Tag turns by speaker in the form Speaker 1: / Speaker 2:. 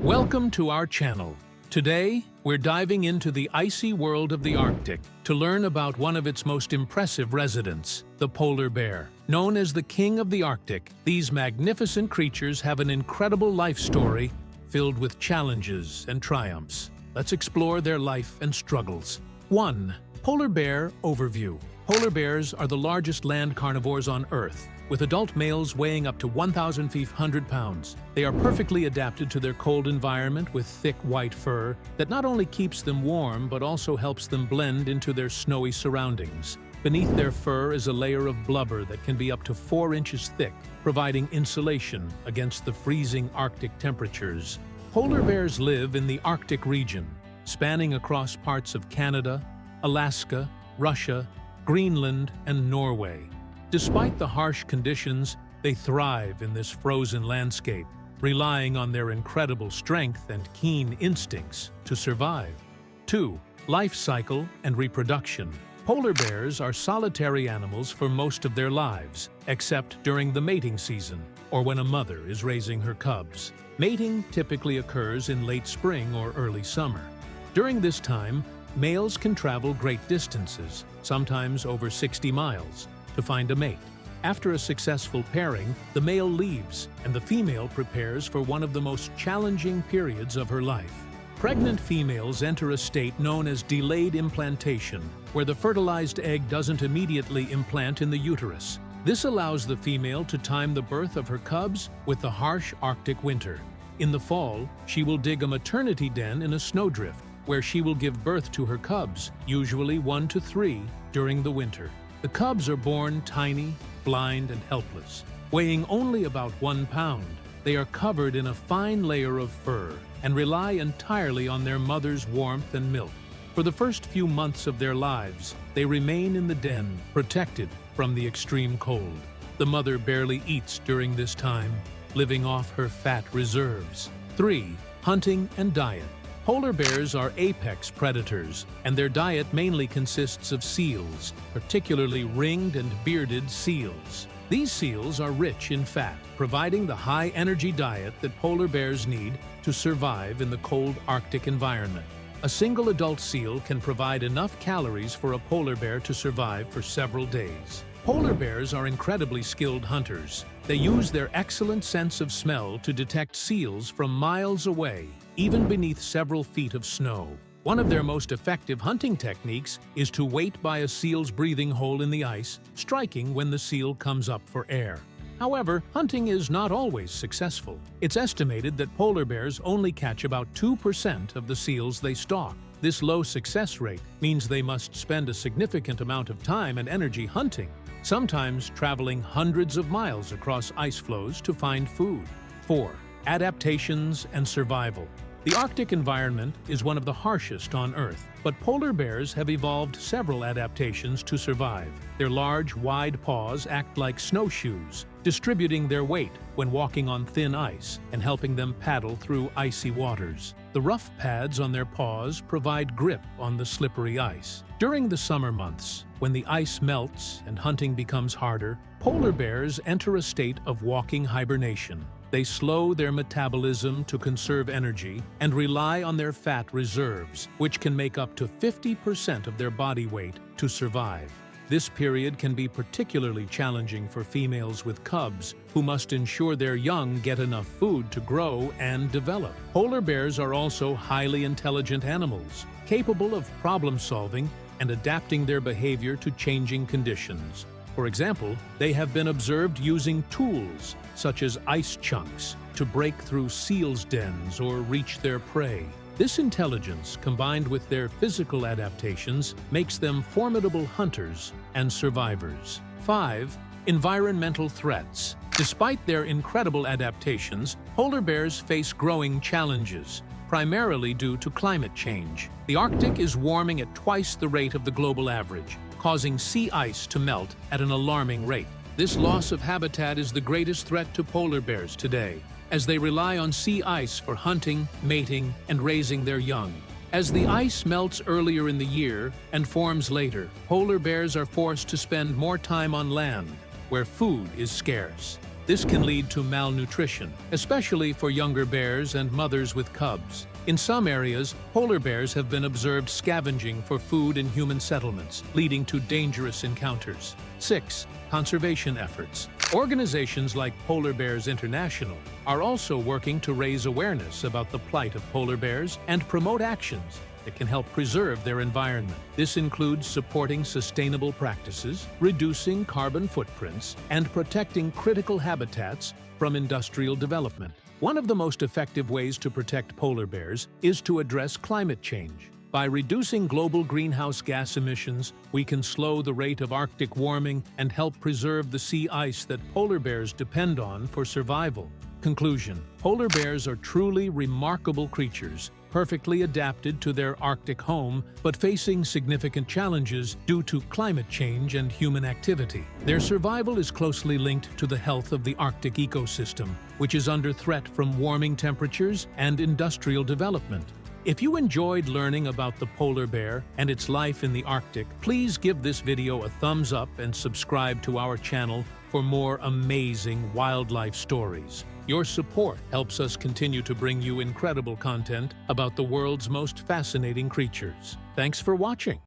Speaker 1: Welcome to our channel. Today, we're diving into the icy world of the Arctic to learn about one of its most impressive residents, the polar bear. Known as the king of the Arctic, these magnificent creatures have an incredible life story filled with challenges and triumphs. Let's explore their life and struggles. 1. Polar bear overview. Polar bears are the largest land carnivores on Earth, with adult males weighing up to 1,500 pounds. They are perfectly adapted to their cold environment with thick white fur that not only keeps them warm but also helps them blend into their snowy surroundings. Beneath their fur is a layer of blubber that can be up to 4 inches thick, providing insulation against the freezing Arctic temperatures. Polar bears live in the Arctic region, spanning across parts of Canada, Alaska, Russia, Greenland, and Norway. Despite the harsh conditions, they thrive in this frozen landscape, relying on their incredible strength and keen instincts to survive. 2. Life cycle and reproduction. Polar bears are solitary animals for most of their lives, except during the mating season, or when a mother is raising her cubs. Mating typically occurs in late spring or early summer. During this time, males can travel great distances, sometimes over 60 miles, to find a mate. After a successful pairing, the male leaves, and the female prepares for one of the most challenging periods of her life. Pregnant females enter a state known as delayed implantation, where the fertilized egg doesn't immediately implant in the uterus. This allows the female to time the birth of her cubs with the harsh Arctic winter. In the fall, she will dig a maternity den in a snowdrift, where she will give birth to her cubs, usually 1 to 3, during the winter. The cubs are born tiny, blind, and helpless. Weighing only about 1 pound, they are covered in a fine layer of fur and rely entirely on their mother's warmth and milk. For the first few months of their lives, they remain in the den, protected from the extreme cold. The mother barely eats during this time, living off her fat reserves. 3. Hunting and diet. Polar bears are apex predators, and their diet mainly consists of seals, particularly ringed and bearded seals. These seals are rich in fat, providing the high-energy diet that polar bears need to survive in the cold Arctic environment. A single adult seal can provide enough calories for a polar bear to survive for several days. Polar bears are incredibly skilled hunters. They use their excellent sense of smell to detect seals from miles away, even beneath several feet of snow. One of their most effective hunting techniques is to wait by a seal's breathing hole in the ice, striking when the seal comes up for air. However, hunting is not always successful. It's estimated that polar bears only catch about 2% of the seals they stalk. This low success rate means they must spend a significant amount of time and energy hunting, sometimes traveling hundreds of miles across ice floes to find food. 4. Adaptations and survival. The Arctic environment is one of the harshest on Earth, but polar bears have evolved several adaptations to survive. Their large, wide paws act like snowshoes, distributing their weight when walking on thin ice and helping them paddle through icy waters. The rough pads on their paws provide grip on the slippery ice. During the summer months, when the ice melts and hunting becomes harder, polar bears enter a state of walking hibernation. They slow their metabolism to conserve energy and rely on their fat reserves, which can make up to 50% of their body weight to survive. This period can be particularly challenging for females with cubs, who must ensure their young get enough food to grow and develop. Polar bears are also highly intelligent animals, capable of problem-solving and adapting their behavior to changing conditions. For example, they have been observed using tools, such as ice chunks, to break through seals' dens or reach their prey. This intelligence, combined with their physical adaptations, makes them formidable hunters and survivors. 5. Environmental threats. Despite their incredible adaptations, polar bears face growing challenges, primarily due to climate change. The Arctic is warming at twice the rate of the global average, causing sea ice to melt at an alarming rate. This loss of habitat is the greatest threat to polar bears today, as they rely on sea ice for hunting, mating, and raising their young. As the ice melts earlier in the year and forms later, polar bears are forced to spend more time on land, where food is scarce. This can lead to malnutrition, especially for younger bears and mothers with cubs. In some areas, polar bears have been observed scavenging for food in human settlements, leading to dangerous encounters. 6. Conservation efforts. Organizations like Polar Bears International are also working to raise awareness about the plight of polar bears and promote actions that can help preserve their environment. This includes supporting sustainable practices, reducing carbon footprints, and protecting critical habitats from industrial development. One of the most effective ways to protect polar bears is to address climate change. By reducing global greenhouse gas emissions, we can slow the rate of Arctic warming and help preserve the sea ice that polar bears depend on for survival. Conclusion: polar bears are truly remarkable creatures, perfectly adapted to their Arctic home, but facing significant challenges due to climate change and human activity. Their survival is closely linked to the health of the Arctic ecosystem, which is under threat from warming temperatures and industrial development. If you enjoyed learning about the polar bear and its life in the Arctic, please give this video a thumbs up and subscribe to our channel for more amazing wildlife stories. Your support helps us continue to bring you incredible content about the world's most fascinating creatures. Thanks for watching.